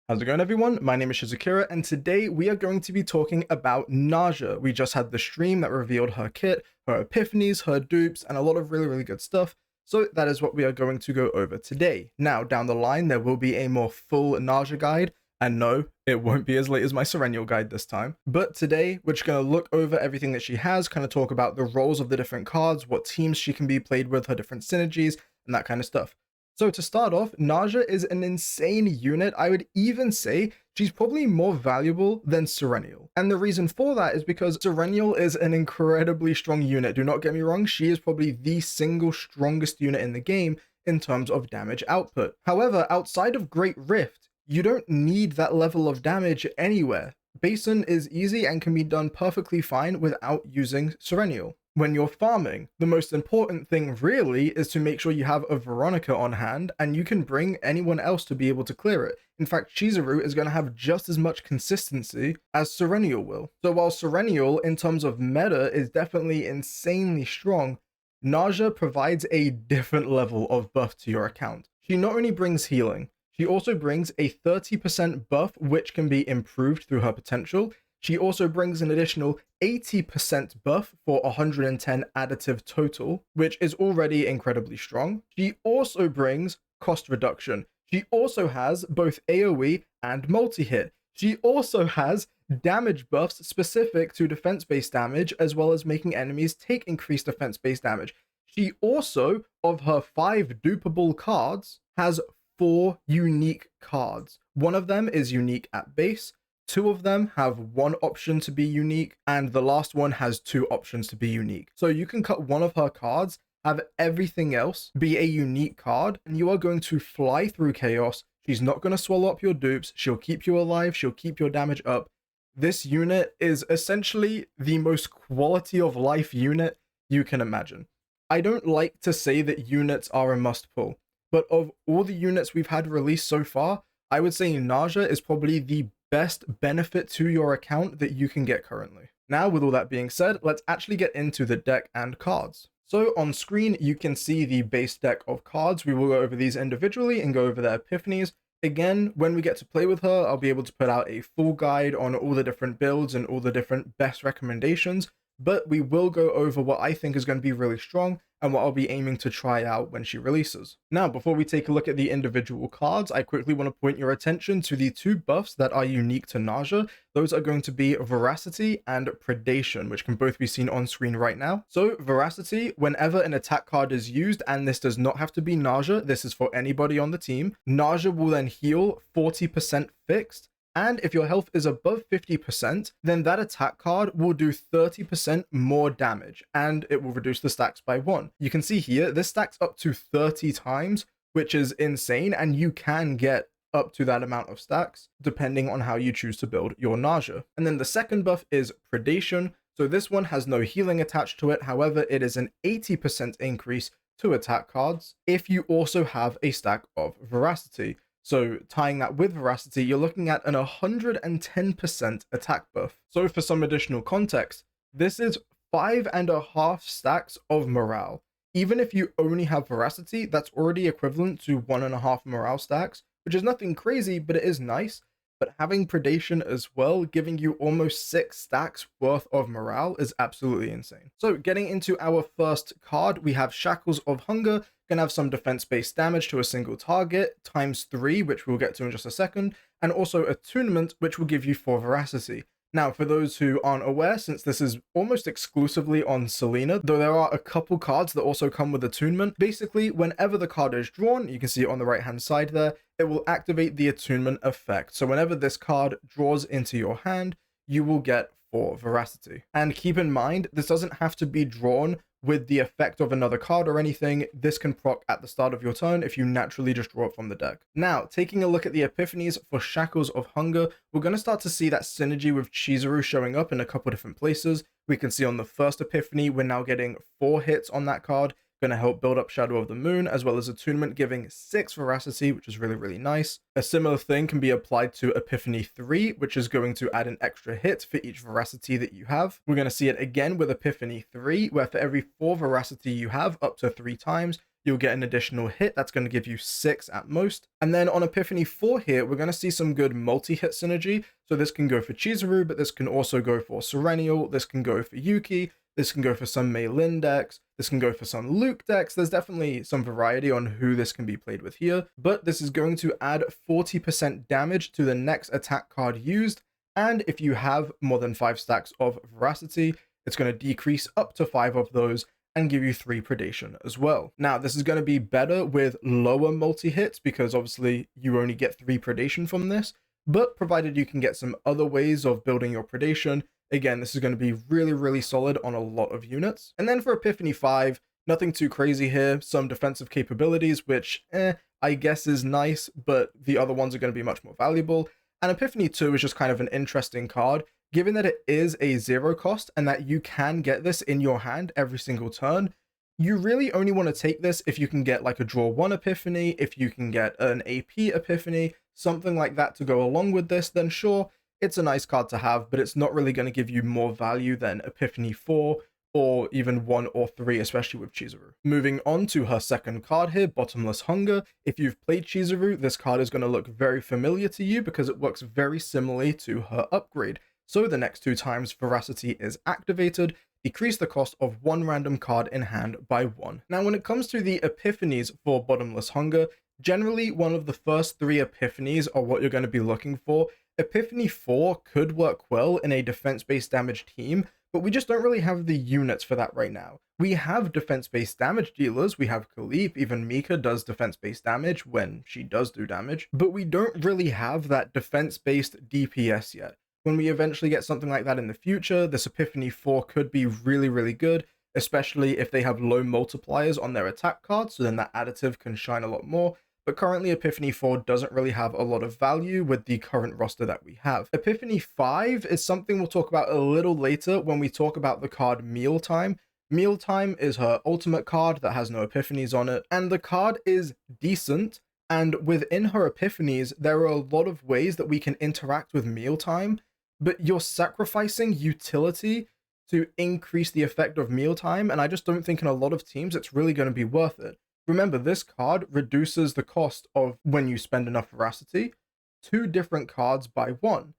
How's it going, everyone? My name is Shizukira, and today we are going to be talking about NARJA. We just had the stream that revealed her kit, her epiphanies, her dupes, and a lot of really good stuff. So that is what we are going to go over today. Now, down the line, there will be a more full NARJA guide, and no, it won't be as late as my Serennial guide this time. But today, we're just going to look over everything that she has, kind of talk about the roles of the different cards, what teams she can be played with, her different synergies, and that kind of stuff. So to start off, NARJA is an insane unit. I would even say she's probably more valuable than Serennial. And the reason for that is because Serennial is an incredibly strong unit. Do not get me wrong, she is probably the single strongest unit in the game in terms of damage output. However, outside of Great Rift, you don't need that level of damage anywhere. Basin is easy and can be done perfectly fine without using Serennial. When you're farming, the most important thing really is to make sure you have a Veronica on hand and you can bring anyone else to be able to clear it. In fact, Chizuru is going to have just as much consistency as Serennial will. So while Serennial, in terms of meta, is definitely insanely strong, NARJA provides a different level of buff to your account. She not only brings healing, she also brings a 30% buff which can be improved through her potential. She also brings an additional 80% buff for 110 additive total, which is already incredibly strong. She also brings cost reduction. She also has both AoE and multi-hit. She also has damage buffs specific to defense-based damage, as well as making enemies take increased defense-based damage. She also, of her 5 dupable cards, has 4 unique cards. One of them is unique at base, 2 of them have 1 option to be unique, and the last one has 2 options to be unique. So you can cut one of her cards, have everything else be a unique card, and you are going to fly through chaos. She's not going to swallow up your dupes, she'll keep you alive, she'll keep your damage up. This unit is essentially the most quality of life unit you can imagine. I don't like to say that units are a must pull, but of all the units we've had released so far, I would say NARJA is probably the best benefit to your account that you can get currently. Now, with all that being said, let's actually get into the deck and cards. So on screen, you can see the base deck of cards. We will go over these individually and go over their epiphanies. Again, when we get to play with her, I'll be able to put out a full guide on all the different builds and all the different best recommendations, but we will go over what I think is going to be really strong and what I'll be aiming to try out when she releases. Now, before we take a look at the individual cards, I quickly want to point your attention to the 2 buffs that are unique to NARJA. Those are going to be Voracity and Predation, which can both be seen on screen right now. So Voracity, whenever an attack card is used, and this does not have to be NARJA, this is for anybody on the team, NARJA will then heal 40% fixed. And if your health is above 50%, then that attack card will do 30% more damage, and it will reduce the stacks by 1. You can see here, this stacks up to 30 times, which is insane, and you can get up to that amount of stacks, depending on how you choose to build your NARJA. And then the second buff is Predation. So this one has no healing attached to it, however, it is an 80% increase to attack cards if you also have a stack of Voracity. So tying that with Voracity, you're looking at an 110% attack buff. So for some additional context, this is 5.5 stacks of morale. Even if you only have Voracity, that's already equivalent to 1.5 morale stacks, which is nothing crazy, but it is nice. But having Predation as well, giving you almost 6 stacks worth of morale is absolutely insane. So getting into our first card, we have Shackles of Hunger. Can have some defense-based damage to a single target, ×3, which we'll get to in just a second, and also Attunement, which will give you 4 Voracity. Now, for those who aren't aware, since this is almost exclusively on Selena, though there are a couple cards that also come with Attunement, basically, whenever the card is drawn, you can see it on the right-hand side there, it will activate the Attunement effect. So whenever this card draws into your hand, you will get 4 Voracity. And keep in mind, this doesn't have to be drawn with the effect of another card or anything. This can proc at the start of your turn if you naturally just draw it from the deck. Now, taking a look at the epiphanies for Shackles of Hunger, we're going to start to see that synergy with Chizuru showing up in a couple different places. We can see on the first epiphany, we're now getting 4 hits on that card, going to help build up Shadow of the Moon, as well as Attunement giving 6 Voracity, which is really nice. A similar thing can be applied to Epiphany 3, which is going to add an extra hit for each Voracity that you have. We're going to see it again with Epiphany 3, where for every 4 Voracity you have, up to 3 times, you'll get an additional hit that's going to give you 6 at most. And then on Epiphany 4 here, we're going to see some good multi-hit synergy. So this can go for Chizuru, but this can also go for Serenial, this can go for Yuki, this can go for some Mei Lin decks, this can go for some Luke decks. There's definitely some variety on who this can be played with here, but this is going to add 40% damage to the next attack card used, and if you have more than 5 stacks of Voracity, it's going to decrease up to 5 of those and give you 3 predation as well. Now, this is going to be better with lower multi-hits because obviously you only get 3 predation from this, but provided you can get some other ways of building your predation, again, this is going to be really, really solid on a lot of units. And then for Epiphany 5, nothing too crazy here, some defensive capabilities, which I guess is nice, but the other ones are going to be much more valuable. And Epiphany 2 is just kind of an interesting card, given that it is a 0 cost and that you can get this in your hand every single turn. You really only want to take this if you can get like a draw 1 Epiphany, if you can get an AP Epiphany, something like that to go along with this, then sure, it's a nice card to have, but it's not really going to give you more value than Epiphany 4 or even 1 or 3, especially with Chizuru. Moving on to her second card here, Bottomless Hunger. If you've played Chizuru, this card is going to look very familiar to you because it works very similarly to her upgrade. So the next 2 times Voracity is activated, decrease the cost of 1 random card in hand by 1. Now, when it comes to the Epiphanies for Bottomless Hunger, generally one of the first 3 Epiphanies are what you're going to be looking for. Epiphany 4 could work well in a defense-based damage team, but we just don't really have the units for that right now. We have defense-based damage dealers, we have Khalif, even Mika does defense-based damage when she does do damage, but we don't really have that defense-based DPS yet. When we eventually get something like that in the future, this Epiphany 4 could be really, really good, especially if they have low multipliers on their attack cards, so then that additive can shine a lot more. But currently Epiphany 4 doesn't really have a lot of value with the current roster that we have. Epiphany 5 is something we'll talk about a little later when we talk about the card Mealtime. Mealtime is her ultimate card that has no epiphanies on it, and the card is decent, and within her epiphanies, there are a lot of ways that we can interact with Mealtime, but you're sacrificing utility to increase the effect of Mealtime, and I just don't think in a lot of teams it's really going to be worth it. Remember, this card reduces the cost of when you spend enough Voracity, 2 different cards by 1.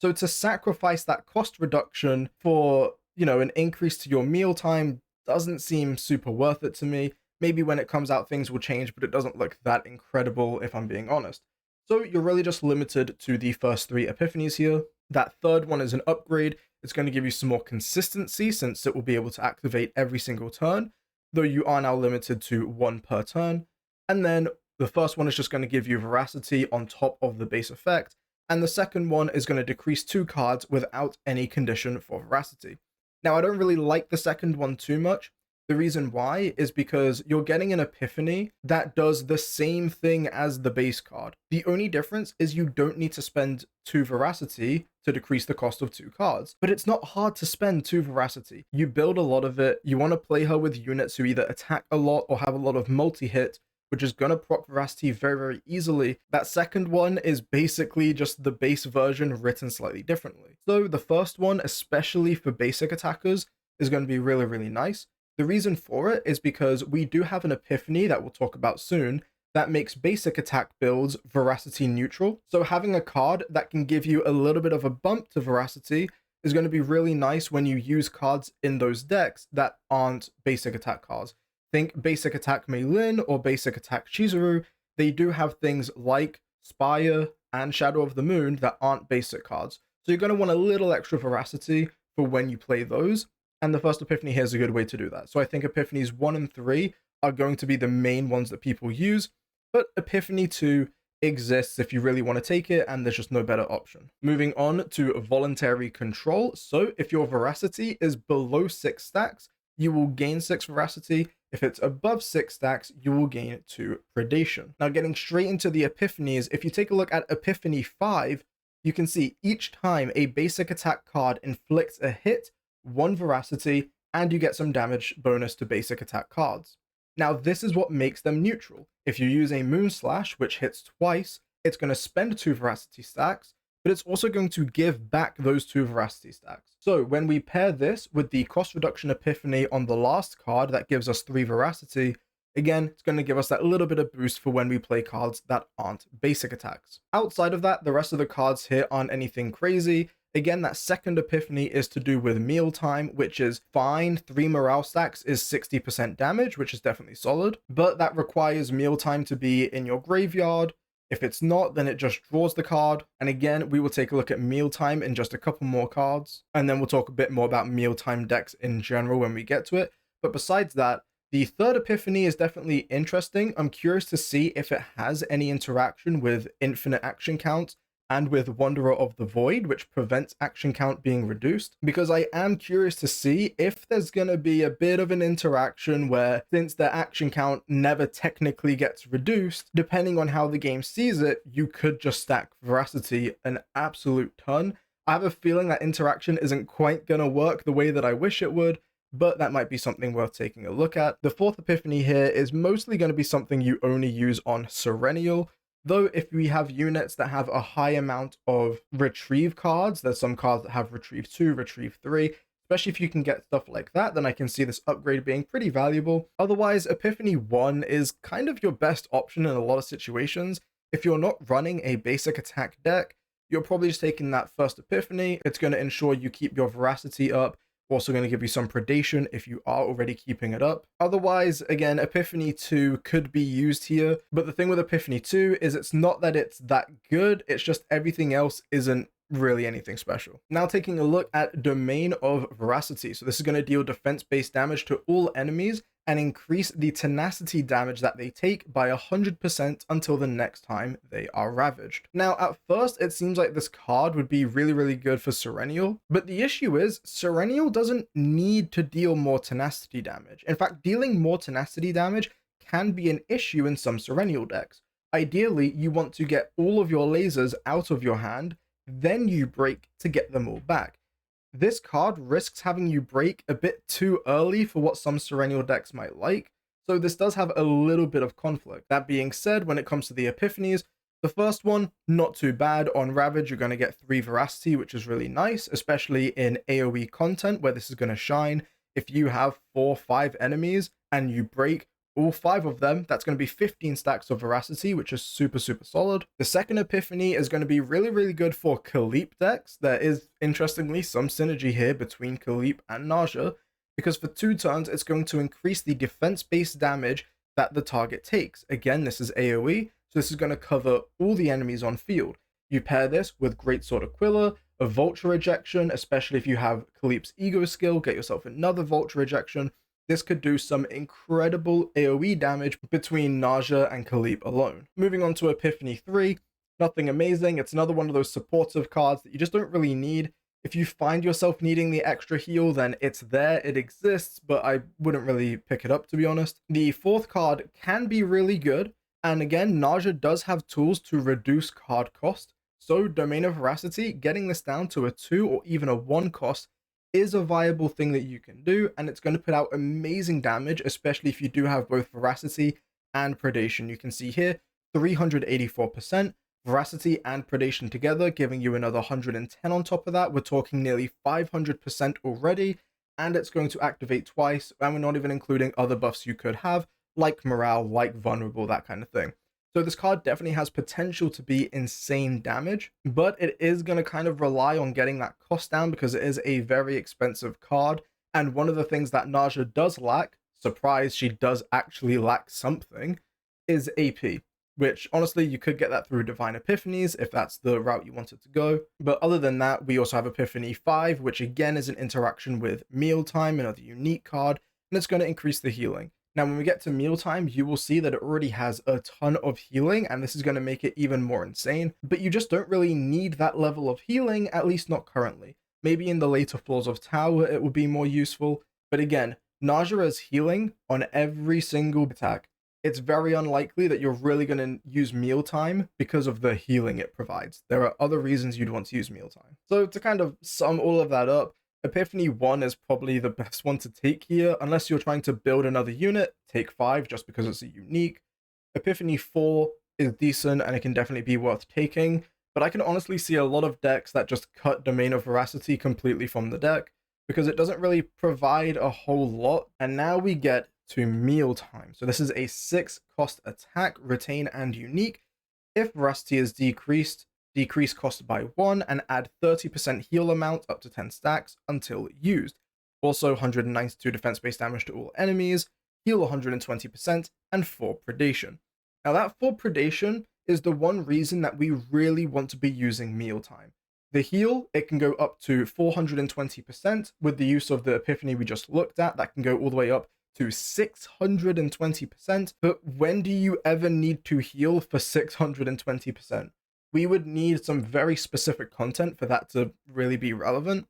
So to sacrifice that cost reduction for, an increase to your Mealtime doesn't seem super worth it to me. Maybe when it comes out things will change, but it doesn't look that incredible if I'm being honest. So you're really just limited to the first 3 Epiphanies here. That third one is an upgrade. It's going to give you some more consistency since it will be able to activate every single turn, though you are now limited to 1 per turn. And then the first one is just going to give you Voracity on top of the base effect, and the second one is going to decrease 2 cards without any condition for Voracity. Now, I don't really like the second one too much. The reason why is because you're getting an Epiphany that does the same thing as the base card. The only difference is you don't need to spend 2 Voracity to decrease the cost of 2 cards. But it's not hard to spend 2 Voracity. You build a lot of it, you want to play her with units who either attack a lot or have a lot of multi-hit, which is going to proc Voracity very, very easily. That second one is basically just the base version written slightly differently. So the first one, especially for basic attackers, is going to be really, really nice. The reason for it is because we do have an Epiphany that we'll talk about soon that makes basic attack builds Voracity neutral. So having a card that can give you a little bit of a bump to Voracity is going to be really nice when you use cards in those decks that aren't basic attack cards. Think basic attack Mei Lin or basic attack Chizuru. They do have things like Spire and Shadow of the Moon that aren't basic cards. So you're going to want a little extra Voracity for when you play those. And the first Epiphany here is a good way to do that. So I think Epiphanies 1 and 3 are going to be the main ones that people use, but Epiphany 2 exists if you really want to take it, and there's just no better option. Moving on to Voluntary Control. So if your Voracity is below 6 stacks, you will gain 6 Voracity. If it's above 6 stacks, you will gain 2 Predation. Now, getting straight into the Epiphanies, if you take a look at Epiphany 5, you can see each time a basic attack card inflicts a hit, 1 Voracity, and you get some damage bonus to basic attack cards. Now, this is what makes them neutral. If you use a Moonslash, which hits twice, it's going to spend 2 Voracity stacks, but it's also going to give back those 2 Voracity stacks. So when we pair this with the cost reduction Epiphany on the last card that gives us 3 Voracity, Again, it's going to give us that little bit of boost for when we play cards that aren't basic attacks. Outside of that, the rest of the cards here aren't anything crazy. Again, that second epiphany is to do with Mealtime, which is fine. 3 morale stacks is 60% damage, which is definitely solid, but that requires Mealtime to be in your graveyard. If it's not, then it just draws the card. And again, we will take a look at Mealtime in just a couple more cards, and then we'll talk a bit more about Mealtime decks in general when we get to it. But besides that, the third epiphany is definitely interesting. I'm curious to see if it has any interaction with infinite action count and with Wanderer of the Void, which prevents action count being reduced, because I am curious to see if there's going to be a bit of an interaction where, since their action count never technically gets reduced, depending on how the game sees it, you could just stack Voracity an absolute ton. I have a feeling that interaction isn't quite going to work the way that I wish it would, but that might be something worth taking a look at. The fourth epiphany here is mostly going to be something you only use on Serennial. Though if we have units that have a high amount of retrieve cards, there's some cards that have retrieve 2, retrieve 3, especially if you can get stuff like that, then I can see this upgrade being pretty valuable. Otherwise, Epiphany 1 is kind of your best option in a lot of situations. If you're not running a basic attack deck, you're probably just taking that first Epiphany. It's going to ensure you keep your Voracity up. Also going to give you some predation if you are already keeping it up. Otherwise, again, Epiphany 2 could be used here, but the thing with Epiphany 2 is it's not that it's that good, it's just everything else isn't really anything special. Now taking a look at Domain of Voracity. So this is going to deal defense-based damage to all enemies and increase the tenacity damage that they take by 100% until the next time they are ravaged. Now, at first, it seems like this card would be really good for Serennial, but the issue is Serennial doesn't need to deal more tenacity damage. In fact, dealing more tenacity damage can be an issue in some Serennial decks. Ideally, you want to get all of your lasers out of your hand, then you break to get them all back. This card risks having you break a bit too early for what some Serennial decks might like, so this does have a little bit of conflict. That being said, when it comes to the Epiphanies, the first one, not too bad. On Ravage, you're going to get 3 Voracity, which is really nice, especially in AoE content where this is going to shine. If you have 4 or 5 enemies and you break all 5 of them, that's going to be 15 stacks of Voracity, which is super solid. The second Epiphany is going to be really good for Khalip decks. There is, interestingly, some synergy here between Khalip and NARJA, because for 2 turns, it's going to increase the defense-based damage that the target takes. Again, this is AoE, so this is going to cover all the enemies on field. You pair this with Greatsword Aquila, a Vulture Ejection, especially if you have Khalip's Ego skill, get yourself another Vulture Ejection. This could do some incredible AoE damage between NARJA and Khalip alone. Moving on to Epiphany 3, nothing amazing. It's another one of those supportive cards that you just don't really need. If you find yourself needing the extra heal, then it's there, it exists, but I wouldn't really pick it up, to be honest. The fourth card can be really good, and again, NARJA does have tools to reduce card cost, so Domain of Voracity, getting this down to a 2 or even a 1 cost is a viable thing that you can do, and it's going to put out amazing damage, especially if you do have both Voracity and Predation. You can see here 384%, Voracity and Predation together, giving you another 110 on top of that. We're talking nearly 500% already, and it's going to activate twice, and we're not even including other buffs you could have, like Morale, like Vulnerable, that kind of thing. So this card definitely has potential to be insane damage, but it is going to kind of rely on getting that cost down because it is a very expensive card. And one of the things that NARJA does lack, surprise, she does actually lack something, is AP, which honestly, you could get that through Divine Epiphanies if that's the route you wanted to go. But other than that, we also have Epiphany 5, which again is an interaction with Mealtime, another unique card, and it's going to increase the healing. Now, when we get to Mealtime, you will see that it already has a ton of healing, and this is going to make it even more insane, but you just don't really need that level of healing, at least not currently. Maybe in the later floors of Tower, it will be more useful, but again, NARJA is healing on every single attack. It's very unlikely that you're really going to use Mealtime because of the healing it provides. There are other reasons you'd want to use Mealtime. So to kind of sum all of that up, Epiphany 1 is probably the best one to take here, unless you're trying to build another unit, take 5 just because it's a unique. Epiphany 4 is decent and it can definitely be worth taking, but I can honestly see a lot of decks that just cut Domain of Voracity completely from the deck, because it doesn't really provide a whole lot. And now we get to Mealtime. So this is a 6 cost attack, retain and unique. If Voracity is decreased, decrease cost by 1 and add 30% heal amount up to 10 stacks until used. Also 192 defense based damage to all enemies, heal 120%, and 4 predation. Now that 4 predation is the one reason that we really want to be using Mealtime. The heal, it can go up to 420% with the use of the Epiphany we just looked at. That can go all the way up to 620%. But when do you ever need to heal for 620%? We would need some very specific content for that to really be relevant.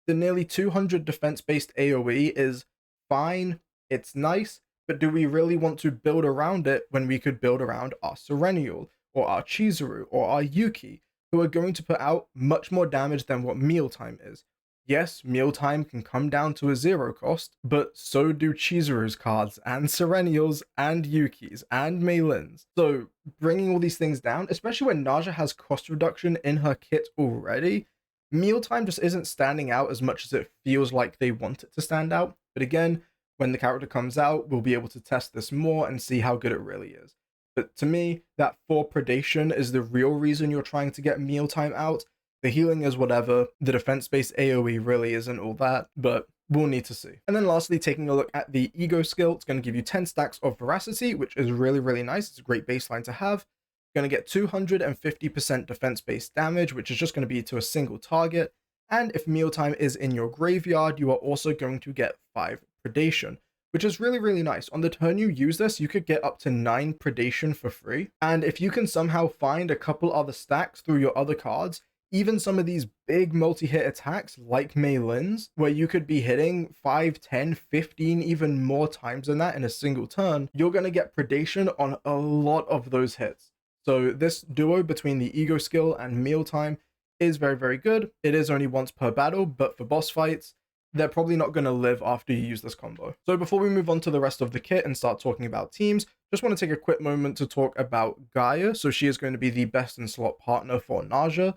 The nearly 200 defense-based AoE is fine, it's nice, but do we really want to build around it when we could build around our Serenial, or our Chizuru, or our Yuki, who are going to put out much more damage than what Mealtime is? Yes, Mealtime can come down to a 0 cost, but so do Chizuru's cards, and Serenials, and Yuki's, and Meilin's. So bringing all these things down, especially when NARJA has cost reduction in her kit already, Mealtime just isn't standing out as much as it feels like they want it to stand out. But again, when the character comes out, we'll be able to test this more and see how good it really is. But to me, that 4 predation is the real reason you're trying to get Mealtime out. The healing is whatever, the defense-based AoE really isn't all that, but we'll need to see. And then lastly, taking a look at the ego skill, it's going to give you 10 stacks of Voracity, which is really, really nice. It's a great baseline to have. You're going to get 250% defense-based damage, which is just going to be to a single target. And if Mealtime is in your graveyard, you are also going to get 5 predation, which is really, really nice. On the turn you use this, you could get up to 9 predation for free. And if you can somehow find a couple other stacks through your other cards, even some of these big multi-hit attacks like Meilin's, where you could be hitting 5, 10, 15, even more times than that in a single turn, you're going to get predation on a lot of those hits. So this duo between the ego skill and Mealtime is very, very good. It is only once per battle, but for boss fights, they're probably not going to live after you use this combo. So before we move on to the rest of the kit and start talking about teams, just want to take a quick moment to talk about Gaya. So she is going to be the best in slot partner for NARJA,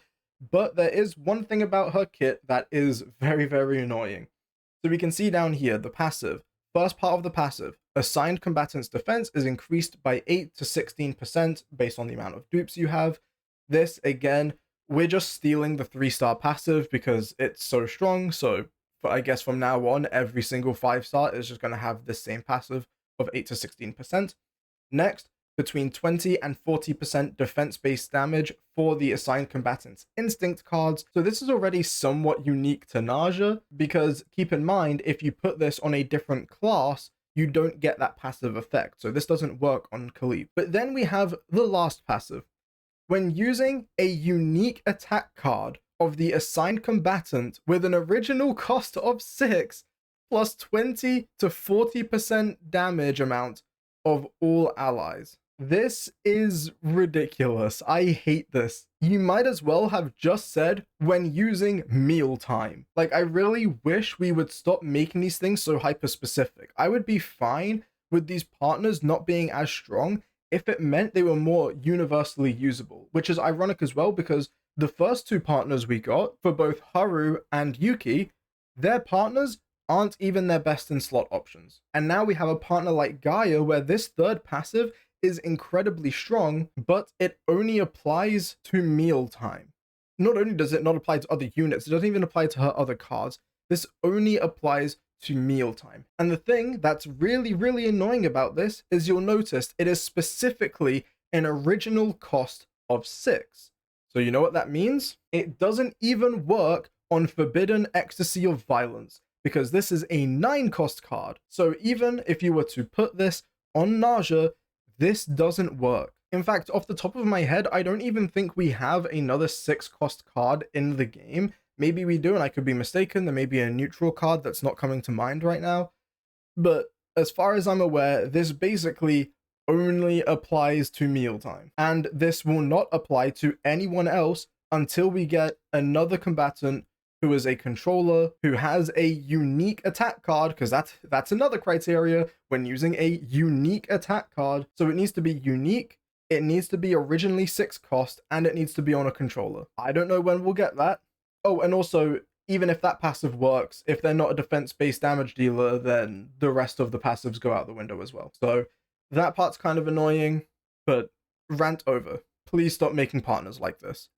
but there is one thing about her kit that is very, very annoying. So we can see down here, the passive. First part of the passive, assigned combatant's defense is increased by 8 to 16% based on the amount of dupes you have. This, again, we're just stealing the 3-star passive because it's so strong, so I guess from now on, every single 5-star is just going to have the same passive of 8 to 16%. Next, between 20 and 40% defense-based damage for the assigned combatant's instinct cards. So this is already somewhat unique to NARJA, because keep in mind, if you put this on a different class, you don't get that passive effect. So this doesn't work on Khalif. But then we have the last passive. When using a unique attack card of the assigned combatant with an original cost of 6 plus 20 to 40% damage amount of all allies. This is ridiculous. I hate this. You might as well have just said when using Mealtime. Like, I really wish we would stop making these things so hyper specific. I would be fine with these partners not being as strong if it meant they were more universally usable, which is ironic as well because the first 2 partners we got for both Haru and Yuki, their partners aren't even their best in slot options. And now we have a partner like Gaya where this 3rd passive is incredibly strong, but it only applies to Mealtime. Not only does it not apply to other units, it doesn't even apply to her other cards. This only applies to Mealtime. And the thing that's really, really annoying about this is you'll notice it is specifically an original cost of 6. So you know what that means? It doesn't even work on Forbidden Ecstasy of Violence, because this is a 9 cost card. So even if you were to put this on NARJA, this doesn't work. In fact, off the top of my head, I don't even think we have another 6 cost card in the game. Maybe we do, and I could be mistaken. There may be a neutral card that's not coming to mind right now. But as far as I'm aware, this basically only applies to Mealtime. And this will not apply to anyone else until we get another combatant who is a controller, who has a unique attack card, because that's another criteria when using a unique attack card. So it needs to be unique, it needs to be originally 6 cost, and it needs to be on a controller. I don't know when we'll get that. Oh, and also, even if that passive works, if they're not a defense-based damage dealer, then the rest of the passives go out the window as well. So that part's kind of annoying, but rant over. Please stop making partners like this.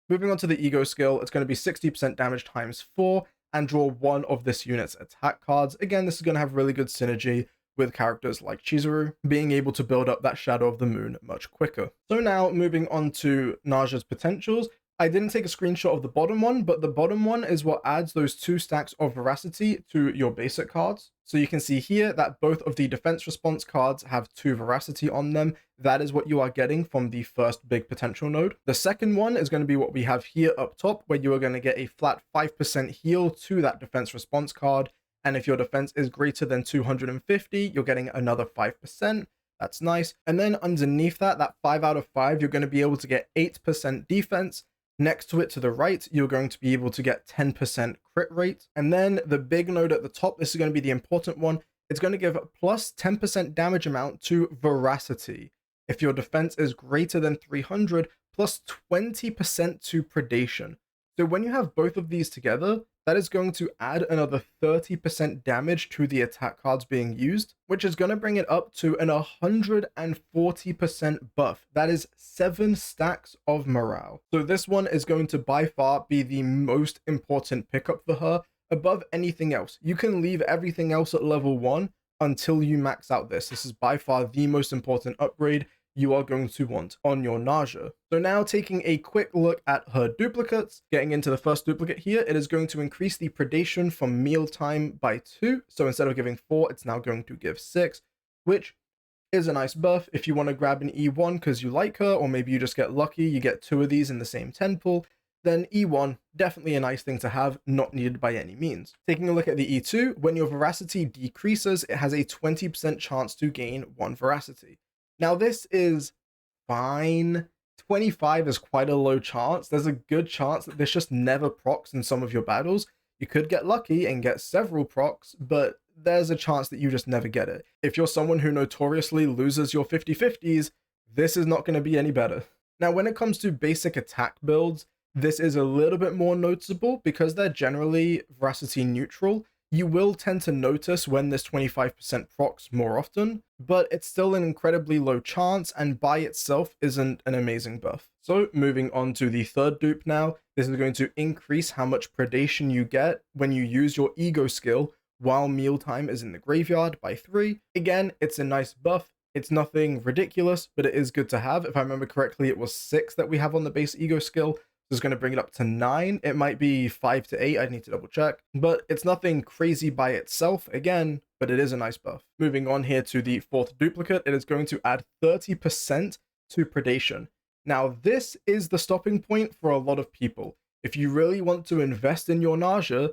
Moving on to the ego skill, it's going to be 60% damage times 4 and draw one of this unit's attack cards. Again, this is going to have really good synergy with characters like Chizuru, being able to build up that Shadow of the Moon much quicker. So now, moving on to NARJA's potentials, I didn't take a screenshot of the bottom one, but the bottom one is what adds those 2 stacks of Voracity to your basic cards. So you can see here that both of the defense response cards have 2 Voracity on them. That is what you are getting from the first big potential node. The second one is going to be what we have here up top, where you are going to get a flat 5% heal to that defense response card. And if your defense is greater than 250, you're getting another 5%. That's nice. And then underneath that, that 5 out of 5, you're going to be able to get 8% defense. Next to it to the right, you're going to be able to get 10% crit rate. And then the big node at the top, this is going to be the important one. It's going to give plus 10% damage amount to Voracity. If your defense is greater than 300, plus 20% to predation. So when you have both of these together, that is going to add another 30% damage to the attack cards being used, which is going to bring it up to an 140% buff. That is 7 stacks of morale. So this one is going to by far be the most important pickup for her above anything else. You can leave everything else at level 1 until you max out this. This is by far the most important upgrade you are going to want on your NARJA. So now taking a quick look at her duplicates, getting into the first duplicate here, it is going to increase the predation from Mealtime by 2. So instead of giving 4, it's now going to give 6, which is a nice buff. If you want to grab an E1 because you like her, or maybe you just get lucky, you get 2 of these in the same 10 pool, then E1, definitely a nice thing to have, not needed by any means. Taking a look at the E2, when your Voracity decreases, it has a 20% chance to gain 1 Voracity. Now this is fine. 25 is quite a low chance. There's a good chance that this just never procs in some of your battles. You could get lucky and get several procs, but there's a chance that you just never get it. If you're someone who notoriously loses your 50-50s, this is not going to be any better. Now when it comes to basic attack builds, this is a little bit more noticeable because they're generally Voracity neutral. You will tend to notice when this 25% procs more often, but it's still an incredibly low chance and by itself isn't an amazing buff. So moving on to the third dupe now, this is going to increase how much predation you get when you use your ego skill while Mealtime is in the graveyard by 3. Again, it's a nice buff. It's nothing ridiculous, but it is good to have. If I remember correctly, it was 6 that we have on the base ego skill. Is going to bring it up to 9. It might be 5 to 8. I need to double check, but it's nothing crazy by itself again, but it is a nice buff. Moving on here to the fourth duplicate, it is going to add 30% to predation. Now this is the stopping point for a lot of people. If you really want to invest in your NARJA,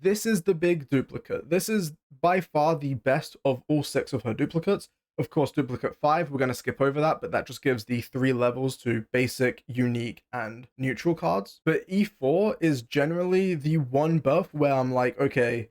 this is the big duplicate. This is by far the best of all 6 of her duplicates. Of course, duplicate 5, we're going to skip over that, but that just gives the 3 levels to basic, unique, and neutral cards. But E4 is generally the one buff where I'm like, okay,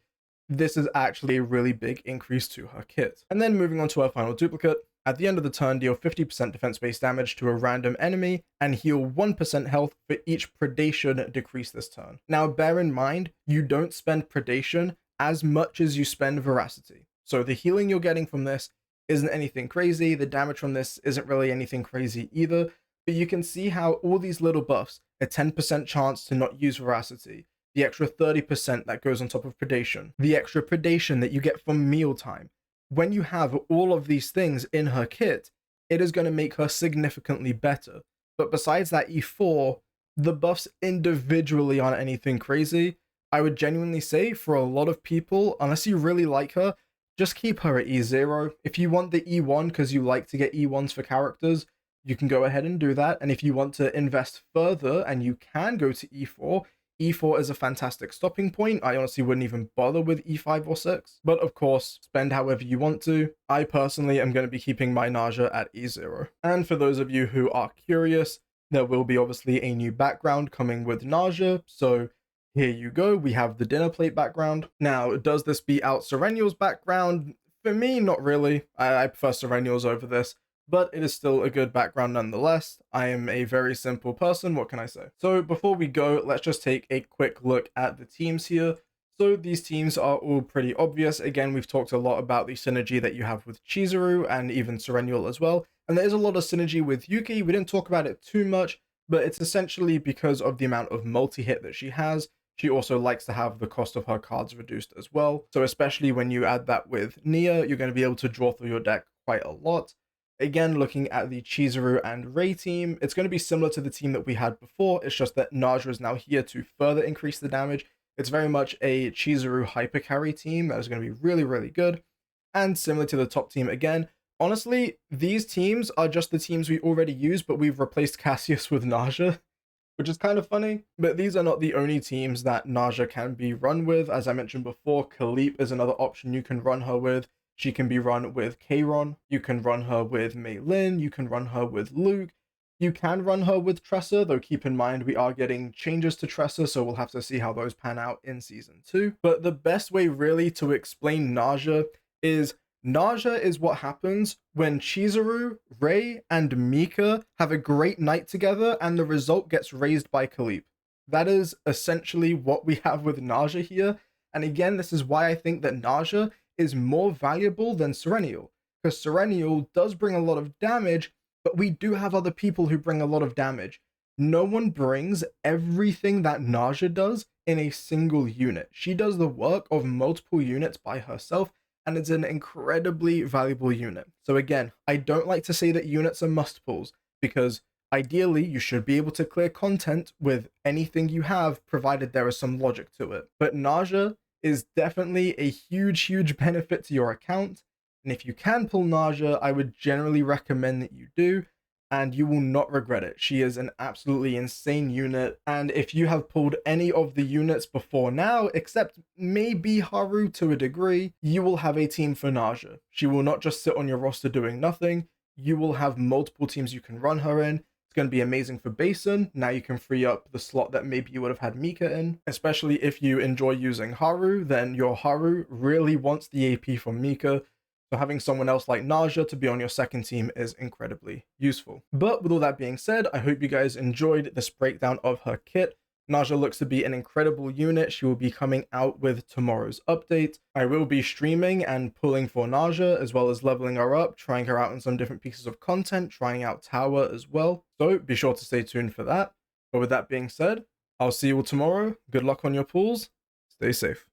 this is actually a really big increase to her kit. And then moving on to our final duplicate, at the end of the turn, deal 50% defense-based damage to a random enemy and heal 1% health for each predation decrease this turn. Now, bear in mind, you don't spend predation as much as you spend Voracity. So the healing you're getting from this isn't anything crazy. The damage from this isn't really anything crazy either, but you can see how all these little buffs, a 10% chance to not use Voracity, the extra 30% that goes on top of predation, the extra predation that you get from Mealtime. When you have all of these things in her kit, it is going to make her significantly better. But besides that E4, the buffs individually aren't anything crazy. I would genuinely say for a lot of people, unless you really like her, just keep her at E0. If you want the E1 because you like to get E1s for characters, you can go ahead and do that. And if you want to invest further and you can go to E4, E4 is a fantastic stopping point. I honestly wouldn't even bother with E5 or 6. But of course, spend however you want to. I personally am going to be keeping my NARJA at E0. And for those of you who are curious, there will be obviously a new background coming with NARJA. So here you go, we have the dinner plate background. Now, does this beat out Serennial's background? For me, not really. I prefer Serennial's over this, but it is still a good background nonetheless. I am a very simple person, what can I say? So before we go, let's just take a quick look at the teams here. So these teams are all pretty obvious. Again, we've talked a lot about the synergy that you have with Chizuru and even Serennial as well. And there is a lot of synergy with Yuki. We didn't talk about it too much, but it's essentially because of the amount of multi-hit that she has. She also likes to have the cost of her cards reduced as well. So especially when you add that with Nia, you're going to be able to draw through your deck quite a lot. Again, looking at the Chizuru and Rei team, it's going to be similar to the team that we had before. It's just that NARJA is now here to further increase the damage. It's very much a Chizuru hyper carry team that is going to be really, really good. And similar to the top team again, honestly, these teams are just the teams we already use, but we've replaced Cassius with NARJA, which is kind of funny. But these are not the only teams that NARJA can be run with. As I mentioned before, Khalip is another option you can run her with. She can be run with Kayron. You can run her with Mei Lin. You can run her with Luke. You can run her with Tressa, though keep in mind we are getting changes to Tressa, so we'll have to see how those pan out in Season 2. But the best way really to explain NARJA is what happens when Chizuru, Rei, and Mika have a great night together and the result gets raised by Khalip. That is essentially what we have with NARJA here. And again, this is why I think that NARJA is more valuable than Serennial, because Serennial does bring a lot of damage, but we do have other people who bring a lot of damage. No one brings everything that NARJA does in a single unit. She does the work of multiple units by herself, and it's an incredibly valuable unit. So again, I don't like to say that units are must-pulls, because ideally you should be able to clear content with anything you have, provided there is some logic to it. But NARJA is definitely a huge benefit to your account. And if you can pull NARJA, I would generally recommend that you do, and you will not regret it. She is an absolutely insane unit, and if you have pulled any of the units before now, except maybe Haru to a degree, you will have a team for NARJA. She will not just sit on your roster doing nothing. You will have multiple teams you can run her in. It's going to be amazing for Basin. Now you can free up the slot that maybe you would have had Mika in. Especially if you enjoy using Haru, then your Haru really wants the AP from Mika. So having someone else like NARJA to be on your second team is incredibly useful. But with all that being said, I hope you guys enjoyed this breakdown of her kit. NARJA looks to be an incredible unit. She will be coming out with tomorrow's update. I will be streaming and pulling for NARJA, as well as leveling her up, trying her out in some different pieces of content, trying out Tower as well. So be sure to stay tuned for that. But with that being said, I'll see you all tomorrow. Good luck on your pulls. Stay safe.